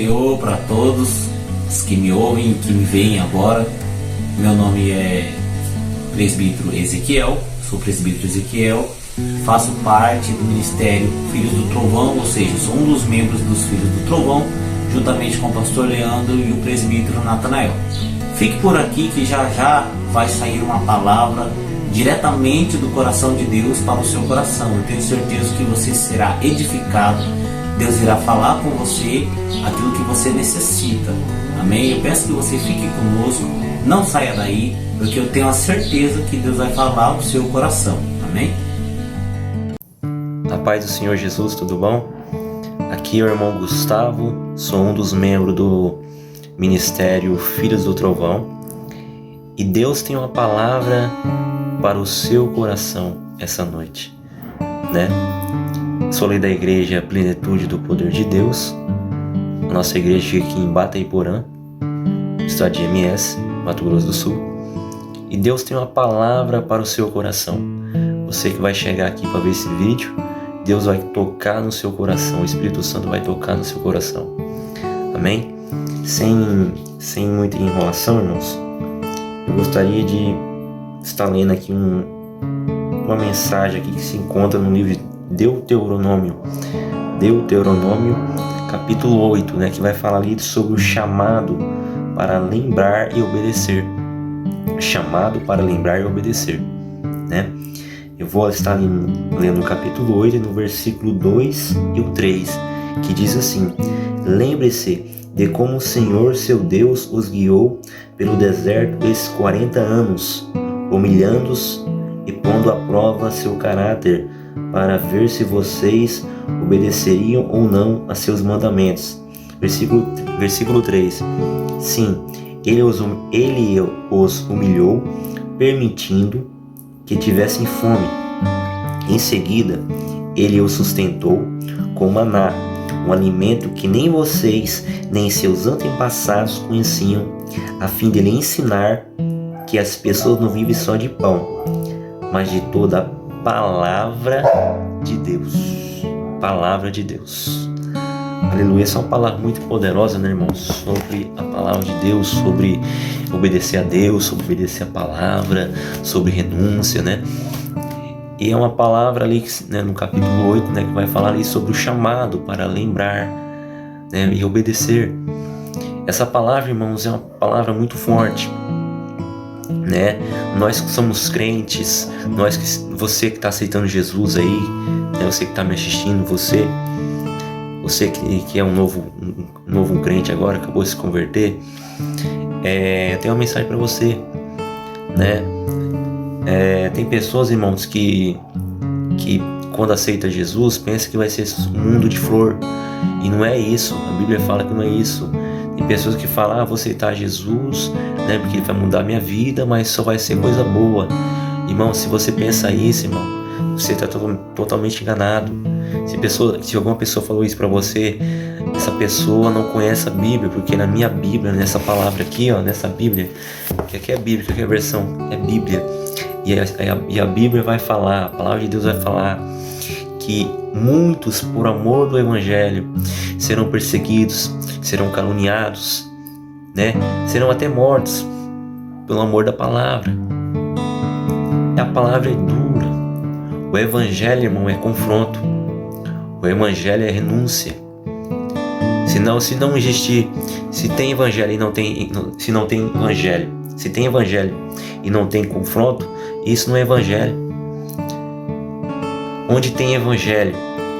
Senhor para todos os que me ouvem e que me veem agora. Meu nome é Presbítero Ezequiel, sou Presbítero Ezequiel, faço parte do Ministério Filhos do Trovão, ou seja, sou um dos membros dos Filhos do Trovão, juntamente com o Pastor Leandro e o Presbítero Natanael. Fique por aqui que já já vai sair uma palavra diretamente do coração de Deus para o seu coração. Eu tenho certeza que você será edificado. Deus irá falar com você aquilo que você necessita. Amém? Eu peço que você fique conosco, não saia daí, porque eu tenho a certeza que Deus vai falar ao seu coração. Amém? A paz do Senhor Jesus, tudo bom? Aqui é o irmão Gustavo, sou um dos membros do Ministério Filhos do Trovão. E Deus tem uma palavra para o seu coração essa noite, né? Sou da igreja Plenitude do Poder de Deus. A nossa igreja fica aqui em Batayporã, estado de MS, Mato Grosso do Sul. E Deus tem uma palavra para o seu coração. Você que vai chegar aqui para ver esse vídeo, Deus vai tocar no seu coração, o Espírito Santo vai tocar no seu coração. Amém? Sem muita enrolação, irmãos, eu gostaria de estar lendo aqui uma mensagem aqui que se encontra no livro Deuteronômio, capítulo 8, né, que vai falar ali sobre o chamado para lembrar e obedecer. Chamado para lembrar e obedecer, né? Eu vou estar lendo o capítulo 8, no versículo 2 e o 3, que diz assim: Lembre-se de como o Senhor seu Deus os guiou pelo deserto esses 40 anos, humilhando-os e pondo à prova seu caráter, para ver se vocês obedeceriam ou não a seus mandamentos. Versículo 3. Sim, ele os humilhou, permitindo que tivessem fome. Em seguida, ele os sustentou com maná, um alimento que nem vocês, nem seus antepassados conheciam, a fim de lhe ensinar que as pessoas não vivem só de pão, mas de toda a palavra de Deus. Palavra de Deus. Aleluia. Essa é uma palavra muito poderosa, né, irmãos? Sobre a palavra de Deus, sobre obedecer a Deus, sobre obedecer a palavra, sobre renúncia, né? E é uma palavra ali, né, no capítulo 8, né, que vai falar ali sobre o chamado para lembrar, né, e obedecer. Essa palavra, irmãos, é uma palavra muito forte, né? Nós que somos crentes, você que está aceitando Jesus aí, né, você que está me assistindo, você que é um novo crente agora, acabou de se converter, eu tenho uma mensagem para você, né? Tem pessoas, irmãos, que quando aceita Jesus pensa que vai ser um mundo de flor, e não é isso. A Bíblia fala que não é isso. Tem pessoas que falam: vou aceitar Jesus, né, porque ele vai mudar a minha vida, mas só vai ser coisa boa. Irmão, se você pensa isso, irmão, você está totalmente enganado. Se alguma pessoa falou isso para você, essa pessoa não conhece a Bíblia, porque na minha Bíblia, nessa palavra aqui, ó, nessa Bíblia, que aqui é Bíblia, que aqui é a versão, é Bíblia, e a Bíblia vai falar, a palavra de Deus vai falar que muitos, por amor do Evangelho, serão perseguidos, serão caluniados, né? Serão até mortos pelo amor da palavra. A palavra é dura. O Evangelho, irmão, é confronto. O Evangelho é renúncia. Se não existir, se tem Evangelho e não tem, se não tem Evangelho, se tem Evangelho e não tem confronto, isso não é Evangelho. Onde tem Evangelho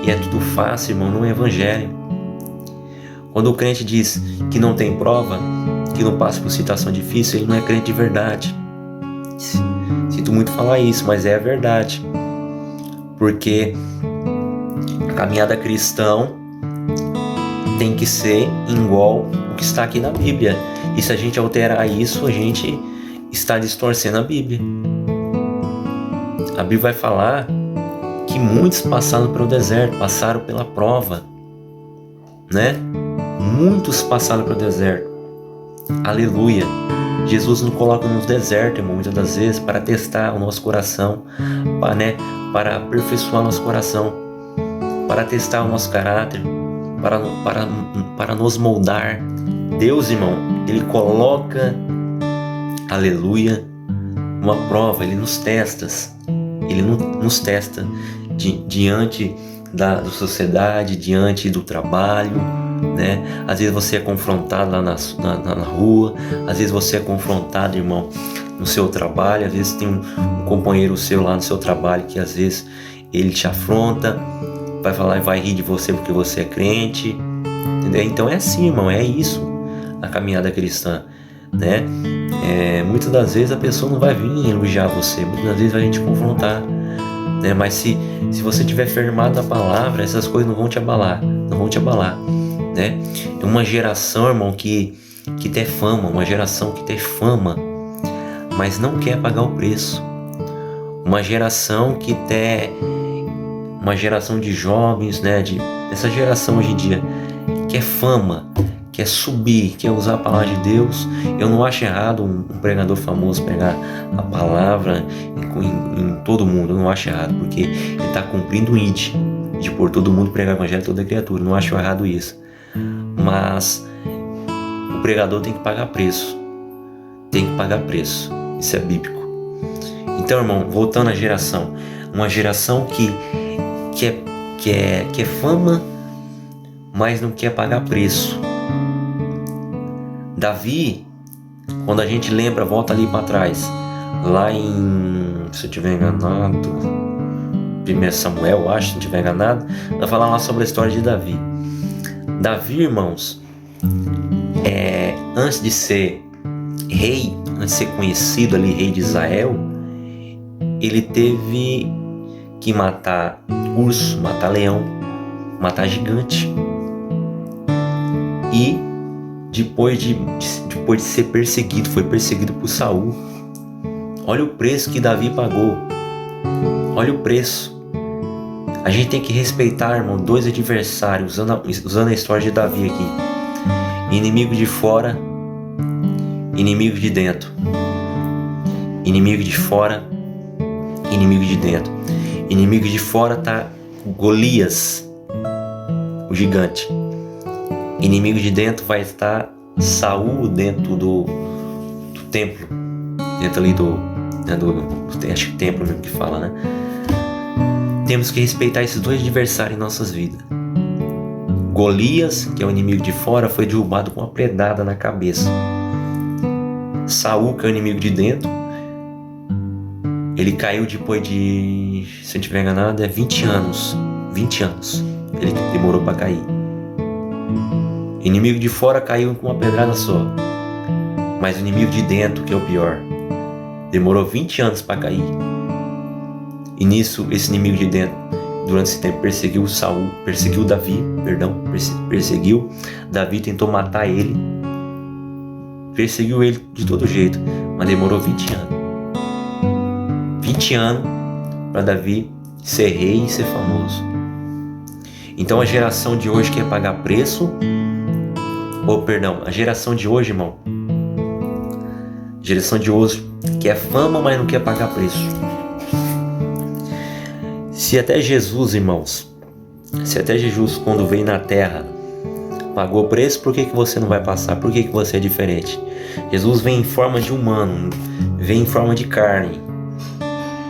e é tudo fácil, irmão, não é Evangelho. Quando o crente diz que não tem prova, que não passa por situação difícil, ele não é crente de verdade. Sinto muito falar isso, mas é a verdade. Porque a caminhada cristã tem que ser igual o que está aqui na Bíblia. E se a gente alterar isso, a gente está distorcendo a Bíblia. A Bíblia vai falar que muitos passaram pelo deserto, passaram pela prova, né? Muitos passaram pelo deserto. Aleluia. Jesus nos coloca no deserto, irmão, muitas das vezes para testar o nosso coração, para aperfeiçoar o nosso coração, para testar o nosso caráter, para nos moldar. Deus, irmão, Ele coloca, aleluia, uma prova, Ele nos testa. Ele nos testa diante da sociedade, diante do trabalho, né? Às vezes você é confrontado lá na rua, às vezes você é confrontado, irmão, no seu trabalho, às vezes tem um companheiro seu lá no seu trabalho que às vezes ele te afronta, vai falar e vai rir de você porque você é crente, entendeu? Então é assim, irmão, é isso a caminhada cristã, né? Muitas das vezes a pessoa não vai vir elogiar você, muitas das vezes vai vir te confrontar, né? Mas se você estiver firmado na palavra, essas coisas não vão te abalar, né? É uma geração, irmão, que tem fama, uma geração que tem fama, mas não quer pagar o preço. Uma geração uma geração de jovens, né? Essa geração hoje em dia quer fama, quer subir, quer usar a palavra de Deus. Eu não acho errado um pregador famoso pegar a palavra em todo mundo, eu não acho errado, porque ele está cumprindo o ID de por todo mundo pregar o evangelho a toda criatura, não acho errado isso. Mas o pregador tem que pagar preço, isso é bíblico. Então, irmão, voltando à geração, uma geração que quer fama, mas não quer pagar preço. Davi, quando a gente lembra, volta ali para trás, lá em, se eu estiver enganado, 1 Samuel, acho, se não estiver enganado, vai falar lá sobre a história de Davi. Davi, irmãos, antes de ser rei, antes de ser conhecido ali, rei de Israel, ele teve que matar urso, matar leão, matar gigante. E depois de ser perseguido, foi perseguido por Saul. Olha o preço que Davi pagou. Olha o preço. A gente tem que respeitar, irmão, dois adversários, usando a história de Davi aqui. Inimigo de fora, inimigo de dentro. Inimigo de fora, inimigo de dentro. Inimigo de fora tá Golias, o gigante. Inimigo de dentro vai estar Saul dentro do templo, dentro ali acho que templo mesmo que fala, né? Temos que respeitar esses dois adversários em nossas vidas. Golias, que é o inimigo de fora, foi derrubado com uma pedrada na cabeça. Saul, que é o inimigo de dentro, ele caiu depois de, se eu não estiver enganado, 20 anos. 20 anos ele demorou para cair. Inimigo de fora caiu com uma pedrada só. Mas o inimigo de dentro, que é o pior, demorou 20 anos para cair. E nisso, esse inimigo de dentro, durante esse tempo, perseguiu Davi. Davi tentou matar ele. Perseguiu ele de todo jeito, mas demorou 20 anos. 20 anos para Davi ser rei e ser famoso. Então a geração de hoje quer pagar preço. A geração de hoje, irmão. A geração de hoje quer fama, mas não quer pagar preço. Se até Jesus, irmãos, quando veio na terra, pagou preço, por que você não vai passar? Por que você é diferente? Jesus vem em forma de humano, vem em forma de carne,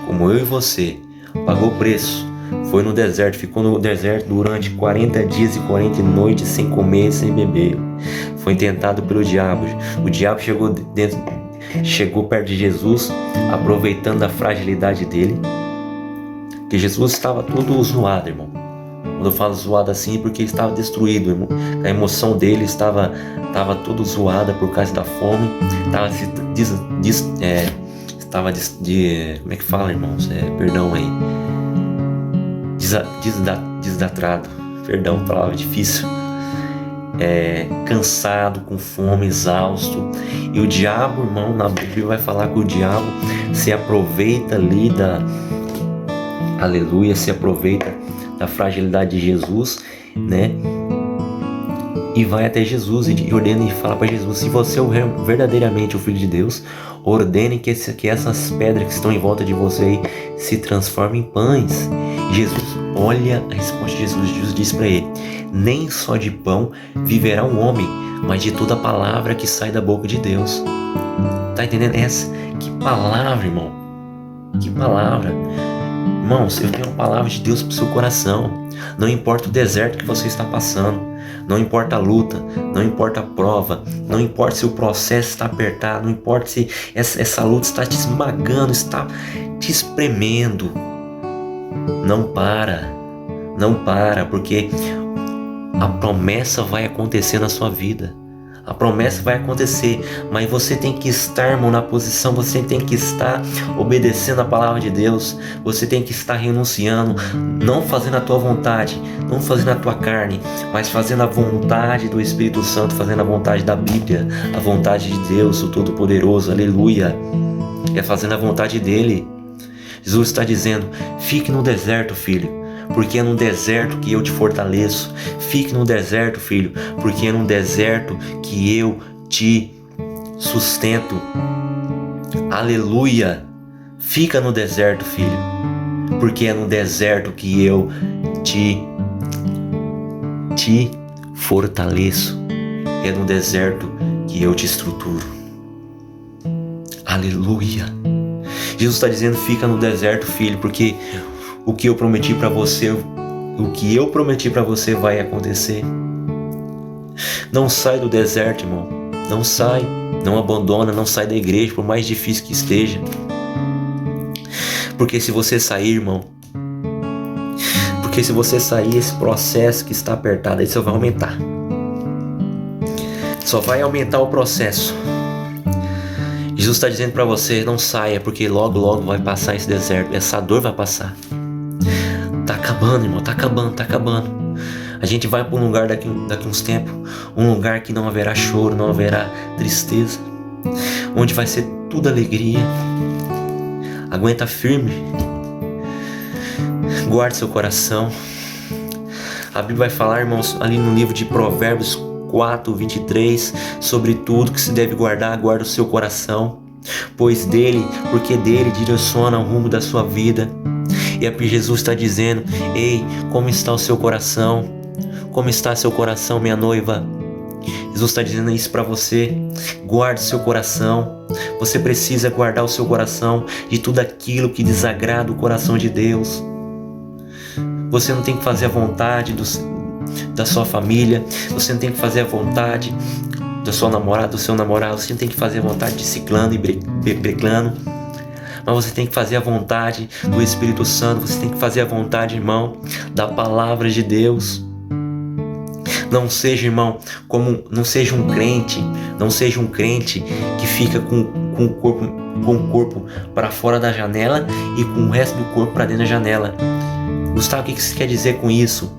como eu e você, pagou preço, foi no deserto, ficou no deserto durante 40 dias e 40 noites sem comer e sem beber. Foi tentado pelo diabo. O diabo chegou perto de Jesus, aproveitando a fragilidade dele, que Jesus estava todo zoado, irmão. Quando eu falo zoado assim, é porque ele estava destruído, irmão. A emoção dele estava todo zoada por causa da fome. Como é que fala, irmãos? Perdão aí. Desatrado. Perdão, palavra difícil. Cansado, com fome, exausto. E o diabo, irmão, na Bíblia vai falar que o diabo se aproveita ali se aproveita da fragilidade de Jesus, né? E vai até Jesus e ordena e fala para Jesus: se você é verdadeiramente o Filho de Deus, ordene que essas pedras que estão em volta de você se transformem em pães. Jesus, olha a resposta de Jesus. Jesus disse para ele: nem só de pão viverá um homem, mas de toda palavra que sai da boca de Deus. Tá entendendo? Que palavra, irmão. Que palavra. Irmãos, eu tenho uma palavra de Deus para o seu coração. Não importa o deserto que você está passando, não importa a luta, não importa a prova, não importa se o processo está apertado, não importa se essa luta está te esmagando, está te espremendo. Não para, porque a promessa vai acontecer na sua vida. A promessa vai acontecer, mas você tem que estar, irmão, na posição, você tem que estar obedecendo a palavra de Deus, você tem que estar renunciando, não fazendo a tua vontade, não fazendo a tua carne, mas fazendo a vontade do Espírito Santo, fazendo a vontade da Bíblia, a vontade de Deus, o Todo-Poderoso, aleluia. É fazendo a vontade dele. Jesus está dizendo: fique no deserto, filho, porque é no deserto que eu te fortaleço. Fique no deserto, filho, porque é no deserto que eu te sustento. Aleluia! Fica no deserto, filho, porque é no deserto que eu te fortaleço. É no deserto que eu te estruturo. Aleluia! Jesus está dizendo: fica no deserto, filho, porque o que eu prometi para você, vai acontecer. Não sai do deserto, irmão. Não sai, não abandona, não sai da igreja, por mais difícil que esteja. Porque se você sair, irmão, esse processo que está apertado aí só vai aumentar. Só vai aumentar o processo. Jesus está dizendo para você: não saia, porque logo vai passar esse deserto, essa dor vai passar. Tá acabando, irmão, tá acabando. A gente vai para um lugar daqui uns tempos, um lugar que não haverá choro, não haverá tristeza, onde vai ser tudo alegria. Aguenta firme, guarde seu coração. A Bíblia vai falar, irmãos, ali no livro de Provérbios 4:23, sobre tudo que se deve guardar, guarda o seu coração, porque dele direciona o rumo da sua vida. E é porque Jesus está dizendo: ei, como está o seu coração? Como está seu coração, minha noiva? Jesus está dizendo isso para você. Guarde o seu coração. Você precisa guardar o seu coração de tudo aquilo que desagrada o coração de Deus. Você não tem que fazer a vontade da sua família. Você não tem que fazer a vontade da sua namorada, do seu namorado. Você não tem que fazer a vontade de ciclano e beclano. Mas você tem que fazer a vontade do Espírito Santo. Você tem que fazer a vontade, irmão, da palavra de Deus. Não seja, irmão, não seja um crente que fica com o corpo para fora da janela e com o resto do corpo para dentro da janela. Gustavo, o que isso quer dizer com isso?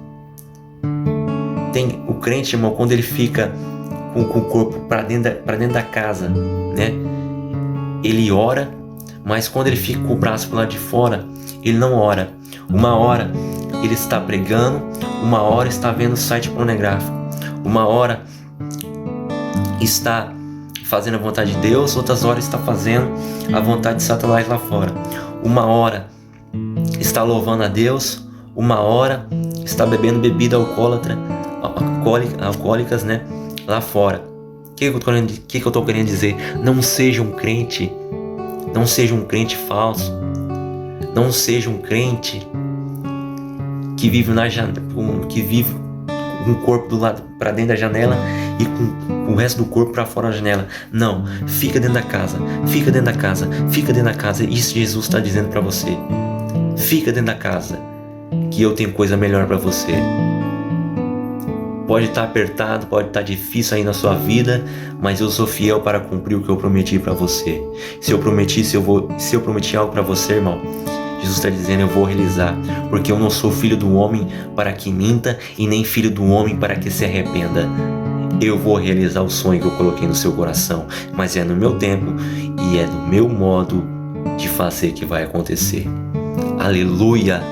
Tem o crente, irmão, quando ele fica com o corpo para dentro da casa, né? Ele ora, mas quando ele fica com o braço para lá de fora, ele não ora. Uma hora ele está pregando, uma hora está vendo site pornográfico, uma hora está fazendo a vontade de Deus, outras horas está fazendo a vontade de Satanás lá fora. Uma hora está louvando a Deus, uma hora está bebendo bebida alcoólicas, né, lá fora. O que eu estou querendo dizer? Não seja um crente falso, não seja um crente que vive com o corpo do lado para dentro da janela e com o resto do corpo para fora da janela. Não, fica dentro da casa. Isso Jesus está dizendo para você. Fica dentro da casa, que eu tenho coisa melhor para você. Pode estar apertado, pode estar difícil aí na sua vida, mas eu sou fiel para cumprir o que eu prometi para você. Se eu prometi algo para você, irmão, Jesus está dizendo: eu vou realizar, porque eu não sou filho do homem para que minta e nem filho do homem para que se arrependa. Eu vou realizar o sonho que eu coloquei no seu coração, mas é no meu tempo e é no meu modo de fazer que vai acontecer. Aleluia,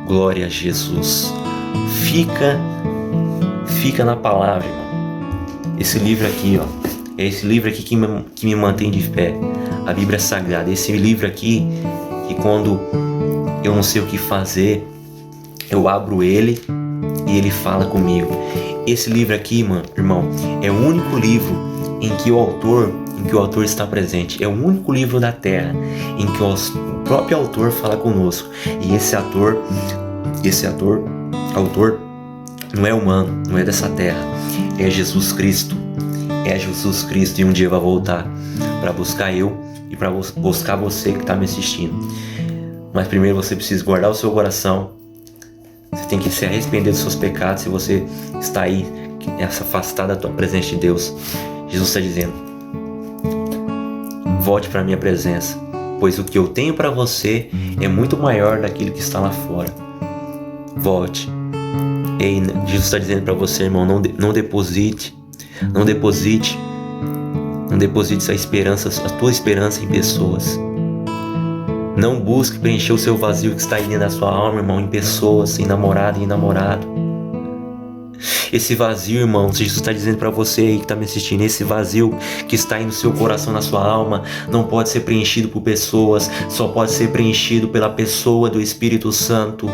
glória a Jesus. Fica na palavra, irmão. Esse livro aqui, é esse livro aqui que me mantém de pé. A Bíblia Sagrada. Esse livro aqui, que quando eu não sei o que fazer, eu abro ele e ele fala comigo. Esse livro aqui, irmão, é o único livro em que o autor está presente. É o único livro da Terra em que o próprio autor fala conosco. E esse autor não é humano, não é dessa terra. É Jesus Cristo. É Jesus Cristo, e um dia vai voltar para buscar eu e para buscar você que está me assistindo. Mas primeiro você precisa guardar o seu coração. Você tem que se arrepender dos seus pecados. Se você está aí afastado da tua presença de Deus, Jesus está dizendo: volte para a minha presença, pois o que eu tenho para você é muito maior daquilo que está lá fora. Volte. Ei, Jesus está dizendo para você, irmão, não deposite a tua esperança em pessoas. Não busque preencher o seu vazio que está aí dentro da sua alma, irmão, em pessoas, em namorado e em namorado. Esse vazio, irmão, Jesus está dizendo para você aí que está me assistindo, esse vazio que está aí no seu coração, na sua alma, não pode ser preenchido por pessoas, só pode ser preenchido pela pessoa do Espírito Santo.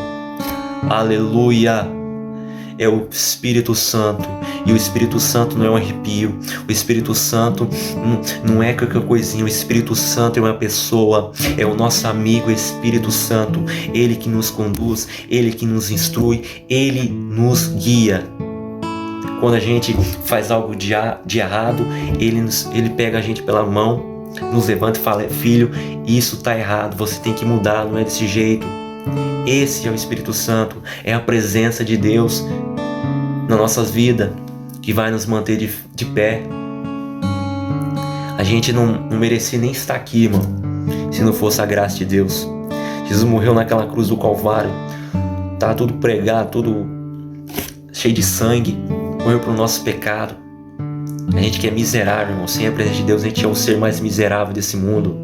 Aleluia! É o Espírito Santo. E o Espírito Santo não é um arrepio. O Espírito Santo não é qualquer coisinha. O Espírito Santo é uma pessoa. É o nosso amigo Espírito Santo. Ele que nos conduz, ele que nos instrui, ele nos guia. Quando a gente faz algo de errado, ele pega a gente pela mão, nos levanta e fala: filho, isso está errado, você tem que mudar, não é desse jeito. Esse é o Espírito Santo, é a presença de Deus nas nossas vidas que vai nos manter de pé. A gente não merecia nem estar aqui, irmão, se não fosse a graça de Deus. Jesus morreu naquela cruz do Calvário, tá tudo pregado, tudo cheio de sangue, morreu pro nosso pecado. A gente que é miserável, irmão, sem a presença de Deus, a gente é o ser mais miserável desse mundo.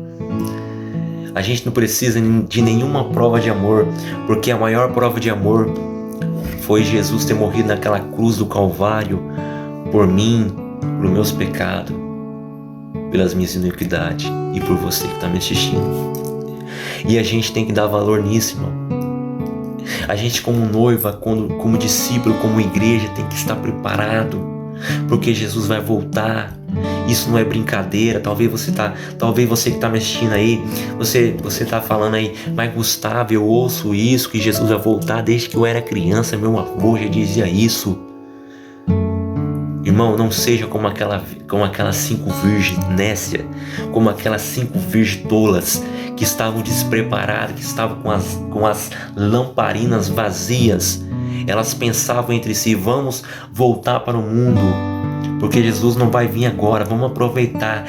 A gente não precisa de nenhuma prova de amor, porque a maior prova de amor foi Jesus ter morrido naquela cruz do Calvário por mim, por meus pecados, pelas minhas iniquidades e por você que está me assistindo. E a gente tem que dar valor nisso, irmão. A gente como noiva, como discípulo, como igreja, tem que estar preparado, porque Jesus vai voltar. Isso não é brincadeira. Talvez você que está me assistindo aí, você está falando aí: mas Gustavo, eu ouço isso, que Jesus vai voltar desde que eu era criança, meu avô já dizia isso. Irmão, não seja como aquelas 5 virgens nécias, como aquelas 5 virgens tolas que estavam despreparadas, que estavam com as lamparinas vazias. Elas pensavam entre si: vamos voltar para o mundo, porque Jesus não vai vir agora, vamos aproveitar,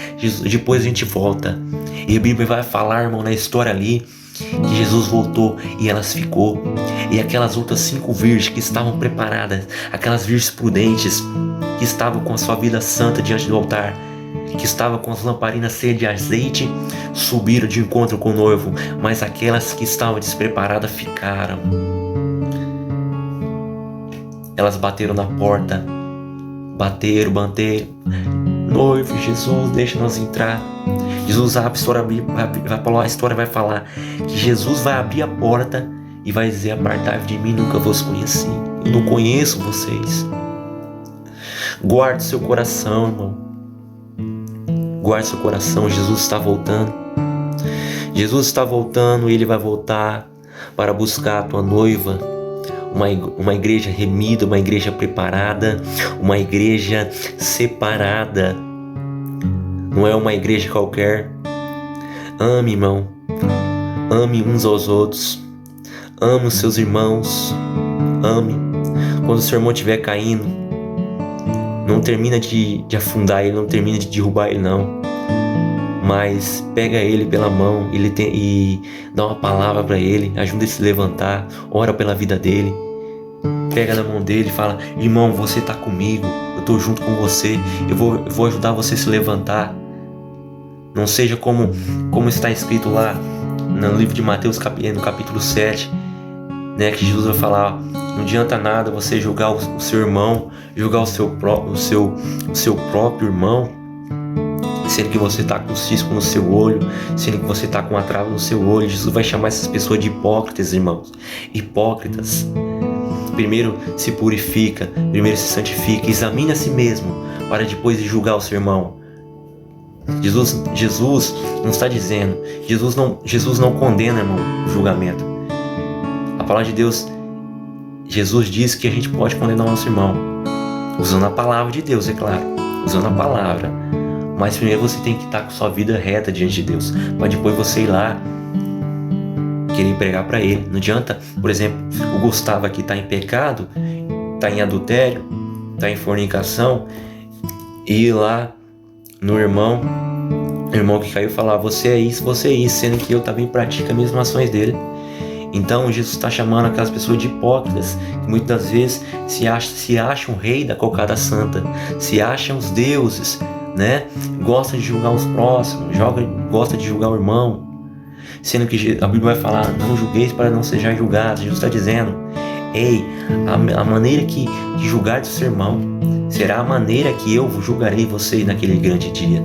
depois a gente volta. E a Bíblia vai falar, irmão, na história ali, que Jesus voltou e elas ficou. E aquelas outras 5 virgens que estavam preparadas, aquelas virgens prudentes, que estavam com a sua vida santa diante do altar, que estavam com as lamparinas cheias de azeite, subiram de encontro com o noivo. Mas aquelas que estavam despreparadas ficaram. Elas bateram na porta, bateram. Noivo, Jesus, deixa nós entrar. Jesus abre, a história vai falar que Jesus vai abrir a porta e vai dizer: apartai-vos de mim, nunca vos conheci. Eu não conheço vocês. Guarde seu coração, irmão. Guarde seu coração. Jesus está voltando. Jesus está voltando e Ele vai voltar para buscar a tua noiva. Uma igreja remida, uma igreja preparada, uma igreja separada. Não é uma igreja qualquer. Ame, irmão. Ame uns aos outros. Ame os seus irmãos. Ame. Quando o seu irmão estiver caindo, não termina de afundar ele, não termina de derrubar ele, não. Mas pega ele pela mão e dá uma palavra para ele, ajuda ele a se levantar, ora pela vida dele. Pega na mão dele e fala: irmão, você está comigo, eu estou junto com você, eu vou ajudar você a se levantar. Não seja como está escrito lá no livro de Mateus, no capítulo 7, né, que Jesus vai falar: não adianta nada você julgar o seu irmão, julgar o seu próprio irmão, sendo que você está com um cisco no seu olho, sendo que você está com uma trava no seu olho. Jesus vai chamar essas pessoas de hipócritas, irmãos. Hipócritas. primeiro se purifica, primeiro se santifica, examina a si mesmo, para depois julgar o seu irmão. Jesus não está dizendo, Jesus não condena, irmão, o julgamento. A palavra de Deus, Jesus diz que a gente pode condenar o nosso irmão, usando a palavra de Deus, é claro, usando a palavra. Mas primeiro você tem que estar com sua vida reta diante de Deus, para depois você ir lá querer pregar para ele. Não adianta, por exemplo, o Gustavo aqui está em pecado, está em adultério, está em fornicação, e ir lá no irmão que caiu, falar: você é isso, sendo que eu também pratico as mesmas ações dele. Então Jesus está chamando aquelas pessoas de hipócritas, que muitas vezes se acham rei da cocada santa, se acham os deuses, né? Gosta de julgar os próximos, gosta de julgar o irmão, sendo que a Bíblia vai falar: não julgueis para não sejais julgados. Jesus está dizendo: ei, a maneira que julgar do seu irmão será a maneira que eu julgarei você naquele grande dia.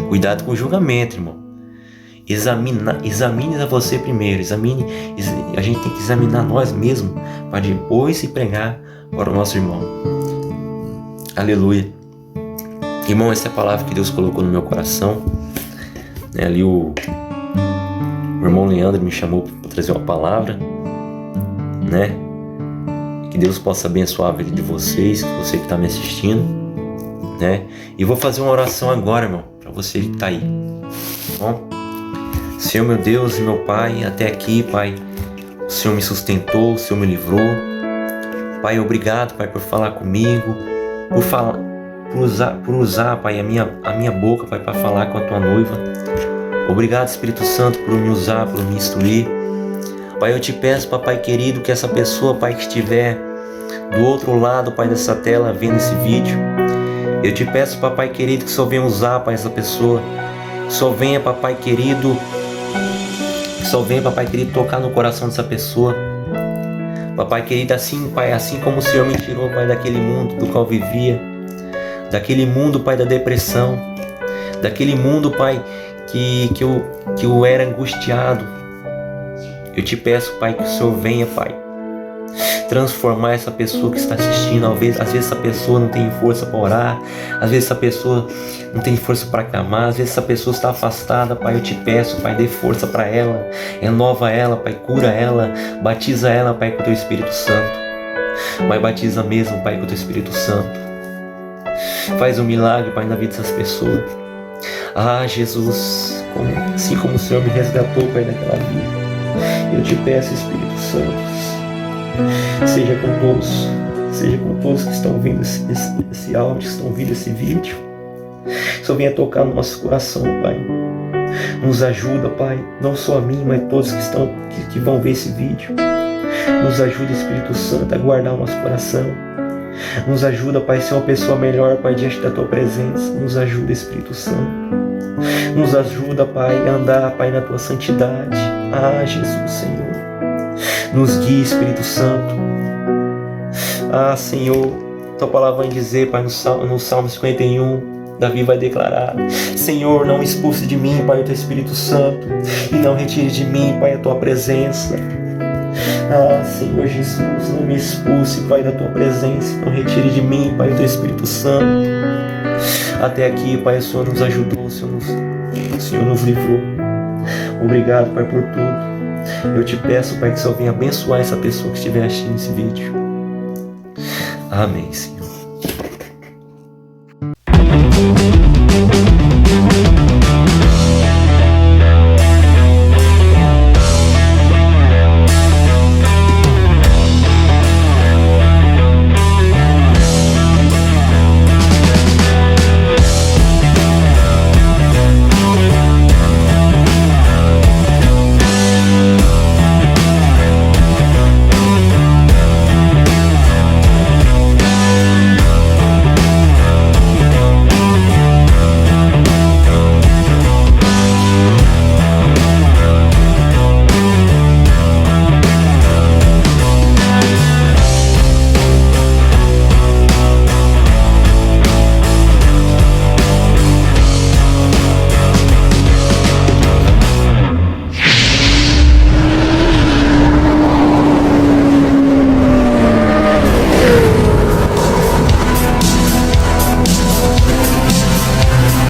Cuidado com o julgamento, irmão. Examine a você primeiro. A gente tem que examinar nós mesmos para depois se pregar para o nosso irmão. Aleluia. Irmão, essa é a palavra que Deus colocou no meu coração. Ali o irmão Leandro me chamou para trazer uma palavra, né? Que Deus possa abençoar a vida de vocês, você que está me assistindo, né? E vou fazer uma oração agora, irmão, para você que está aí. Bom, Senhor, meu Deus e meu Pai, até aqui, Pai, o Senhor me sustentou, o Senhor me livrou. Pai, obrigado, Pai, por falar comigo, por usar, Pai, a minha boca, Pai, para falar com a Tua noiva. Obrigado, Espírito Santo, por me usar, por me instruir. Pai, eu te peço, Papai querido, que essa pessoa, Pai, que estiver do outro lado, Pai, dessa tela, vendo esse vídeo, eu te peço, Papai querido, que só venha usar, Pai, essa pessoa. Só venha, Papai querido, tocar no coração dessa pessoa. Papai querido, assim, Pai, assim como o Senhor me tirou, Pai, daquele mundo do qual vivia, daquele mundo, Pai, da depressão, daquele mundo, Pai, que eu era angustiado. Eu te peço, Pai, que o Senhor venha, Pai, transformar essa pessoa que está assistindo. Às vezes essa pessoa não tem força para orar, às vezes essa pessoa não tem força para clamar, às vezes essa pessoa está afastada. Pai, eu te peço, Pai, dê força para ela, renova ela, Pai, cura ela, batiza ela, Pai, com o Teu Espírito Santo. Pai, batiza mesmo, Pai, com o Teu Espírito Santo. Faz um milagre, Pai, na vida dessas pessoas. Ah, Jesus, assim como o Senhor me resgatou, Pai, daquela vida, eu te peço, Espírito Santo, seja com todos que estão ouvindo esse áudio, que estão ouvindo esse vídeo. Só venha tocar no nosso coração, Pai. Nos ajuda, Pai, não só a mim, mas todos que vão ver esse vídeo. Nos ajuda, Espírito Santo, a guardar o nosso coração. Nos ajuda, Pai, a ser uma pessoa melhor, Pai, diante da Tua presença. Nos ajuda, Espírito Santo. Nos ajuda, Pai, a andar, Pai, na Tua santidade. Ah, Jesus, Senhor. Nos guia, Espírito Santo. Ah, Senhor, Tua palavra vai dizer, Pai, no Salmo 51, Davi vai declarar: Senhor, não expulse de mim, Pai, o Teu Espírito Santo, e não retire de mim, Pai, a Tua presença. Ah, Senhor Jesus, não me expulse, Pai, da Tua presença, não retire de mim, Pai, o Teu Espírito Santo. Até aqui, Pai, o Senhor nos ajudou, o Senhor nos livrou. Obrigado, Pai, por tudo. Eu te peço, Pai, que só venha abençoar essa pessoa que estiver assistindo esse vídeo. Amém, Senhor.